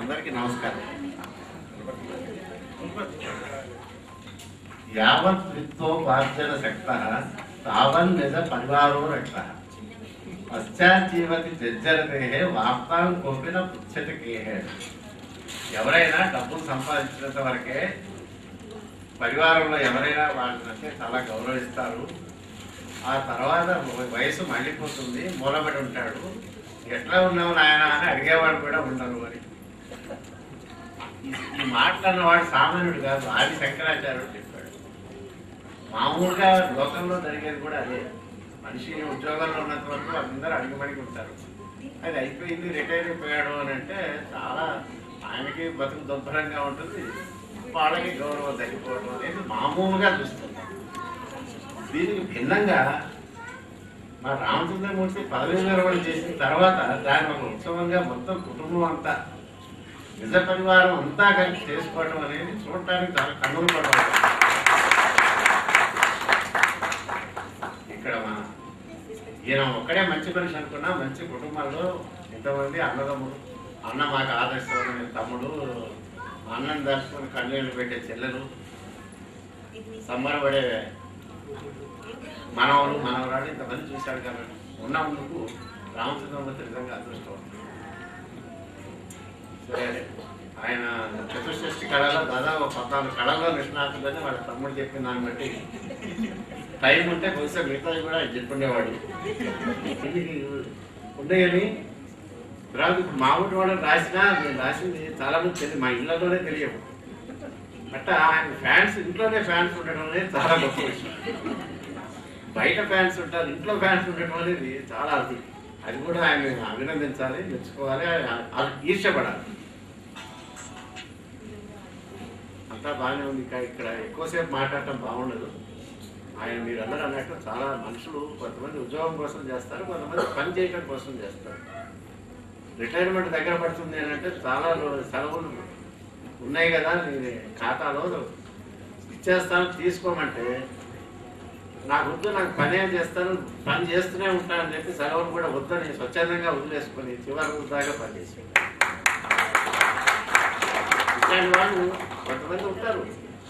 అందరికీ నమస్కారం. యావత్ విత్తోపార్జన శక్తః తావన్ నిజ పరివారో రక్షః పశ్చాజ్జీవతి జజ్జరతే వార్తాం కోపిన పుచ్చటికేహే. ఎవరైనా డబ్బులు సంపాదించినంత వరకే పరివారంలో ఎవరైనా వాళ్ళంటే చాలా గౌరవిస్తారు. ఆ తర్వాత వయసు మళ్ళీపోతుంది, మూలబడి ఉంటాడు. ఎట్లా ఉన్నావు నాయన అని అడిగేవాడు కూడా ఉండరు అని. ఈ మాట్లాడినవాడు సామాన్యుడు కాదు, ఆది శంకరాచార్యుడు చెప్పాడు. మామూలుగా లోకంలో జరిగేది కూడా అదే. మనిషి ఉద్యోగంలో ఉన్నంత వరకు అందరూ అడిగిమడిగి ఉంటారు. అది అయిపోయింది, రిటైర్ అయిపోయాడు అని అంటే చాలా ఆయనకి బతుకు దుర్భరంగా ఉంటుంది, వాళ్ళకి గౌరవం తగ్గిపోవడం అనేది మామూలుగా చూస్తుంది. దీనికి భిన్నంగా మా రామచంద్రమూర్తి పదవి విరమణ చేసిన తర్వాత దాని ఒక ఉత్సవంగా మొత్తం కుటుంబం అంతా, నిజ పరివారం అంతా కలిసి చేసుకోవడం అనేది చూడటానికి చాలా కన్నులు పడవచ్చు. ఇక్కడ ఈయన ఒక్కడే మంచి మనిషి అనుకున్నా, మంచి కుటుంబాల్లో ఇంతమంది అన్నదమ్ములు, అన్న మాకు ఆదర్శమైన తమ్ముడు, అన్నం దర్శకుని కన్నీళ్ళు పెట్టే చెల్లెలు, సంబరపడే మనవలు మనవరాలు, ఇంతమంది చూశాడు కాబట్టి ఉన్నందుకు రామచంద్రమూర్తి నిజంగా అదృష్టం. సరే, ఆయన చతుషష్ఠి కళలో దాదాపు 14 కళల్లో నిష్ణాతులని వాళ్ళ తమ్ముడు చెప్పిన దాన్ని బట్టి టైం ఉంటే బహుశా మిగతాది కూడా చెప్పుండేవాడు. ఉండేయని తర్వాత ఇప్పుడు మా ఊరి వాళ్ళు రాసినా నేను రాసింది చాలా మంది తెలియదు, మా ఇళ్లలోనే తెలియవు. అట్టా ఆయన ఫ్యాన్స్, ఇంట్లోనే ఫ్యాన్స్ ఉండడం అనేది చాలా గొప్ప విషయం. బయట ఫ్యాన్స్ ఉంటారు, ఇంట్లో ఫ్యాన్స్ ఉండటం అనేది చాలా అది కూడా ఆయన అభినందించాలి, మెచ్చుకోవాలి, ఈర్ష్యపడాలి. అంతా బాగానే ఉంది. ఇక్కడ ఎక్కువసేపు మాట్లాడటం బాగుండదు. ఆయన మీరు అందరూ అన్నట్టు చాలా మనుషులు, కొంతమంది ఉద్యోగం కోసం చేస్తారు, కొంతమంది పని చేయడం కోసం చేస్తారు. రిటైర్మెంట్ దగ్గర పడుతుంది అని అంటే చాలా సెలవులు ఉన్నాయి కదా, నేను ఖాతాలో ఇచ్చేస్తాను తీసుకోమంటే, నాకు వద్దు, నాకు పనే చేస్తాను, పని చేస్తూనే ఉంటానని చెప్పి సెలవులు కూడా వద్దని స్వచ్ఛందంగా వదిలేసుకొని చివరి రోజు దాకా పనిచేసాను. ఇట్లాంటి వాళ్ళు కొంతమంది ఉంటారు,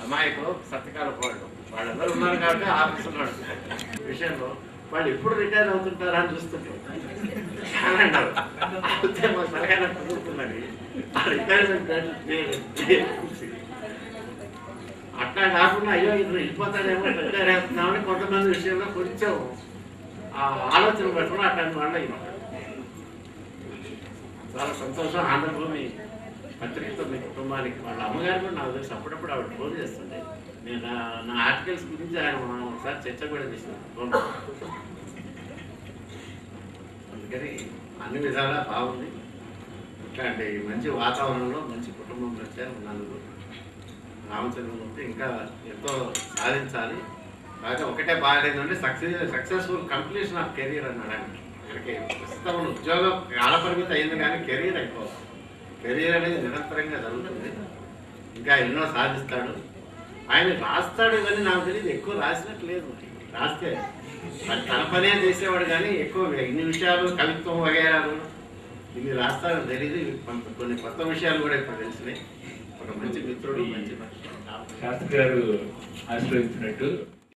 అమాయకులు, సత్యకాల పోవడం, వాళ్ళందరూ ఉన్నారు కాబట్టి ఆఫీసులో నడుస్తున్నారు విషయంలో వాళ్ళు ఎప్పుడు రిటైర్ అవుతుంటారా అని చూస్తుంటారు. అంటారు సలహా కుదురుతుందని రిటైర్మెంట్ అట్లా కాకుండా అయ్యో ఇది వెళ్ళిపోతాడేమో, రిటైర్ అవుతున్నామని కొంతమంది విషయంలో కొంచెం ఆలోచన పెట్టుకుని అట్లాంటి వాళ్ళు అయినమాట. చాలా సంతోషం. ఆంధ్రభూమి పత్రికతో మీ కుటుంబానికి, వాళ్ళ అమ్మగారు కూడా నాకు తెలిసి అప్పుడప్పుడు ఆవిడ ఫోన్ చేస్తుండే. నేను నా ఆర్టికల్స్ గురించి ఆయన ఒకసారి చర్చ కూడా చేశాను. అందుకని అన్ని విధాలా బాగుంది. ఇట్లాంటి మంచి వాతావరణంలో మంచి కుటుంబం మధ్య ఉన్నందుకు రామచంద్రమూర్తి ఇంకా ఎంతో సాధించాలి. బాగా ఒకటే బాగాలేదంటే సక్సెస్ఫుల్ కంప్లీషన్ ఆఫ్ కెరీర్ అన్నాడు ఆయన. ఆయనకి ప్రస్తుతం ఉద్యోగం కాలపరిమితి అయింది కానీ కెరీర్ అయిపోవాలి. కెరీర్ అనేది నిరంతరంగా జరుగుతుంది, ఇంకా ఎన్నో సాధిస్తాడు. ఆయన రాస్తాడు కానీ నాకు తెలియదు ఎక్కువ రాసినట్టు లేదు. రాస్తే తన పనే చేసేవాడు కానీ ఎక్కువ ఇన్ని విషయాలు కవిత్వం వగేరాలు ఇన్ని రాస్తాడని తెలియదు. కొన్ని కొత్త విషయాలు కూడా ఇప్పుడు తెలిసినాయి. ఒక మంచి మిత్రుడు, మంచి మనిషి. శాస్త్రి గారు ఆశీర్వదించినట్టు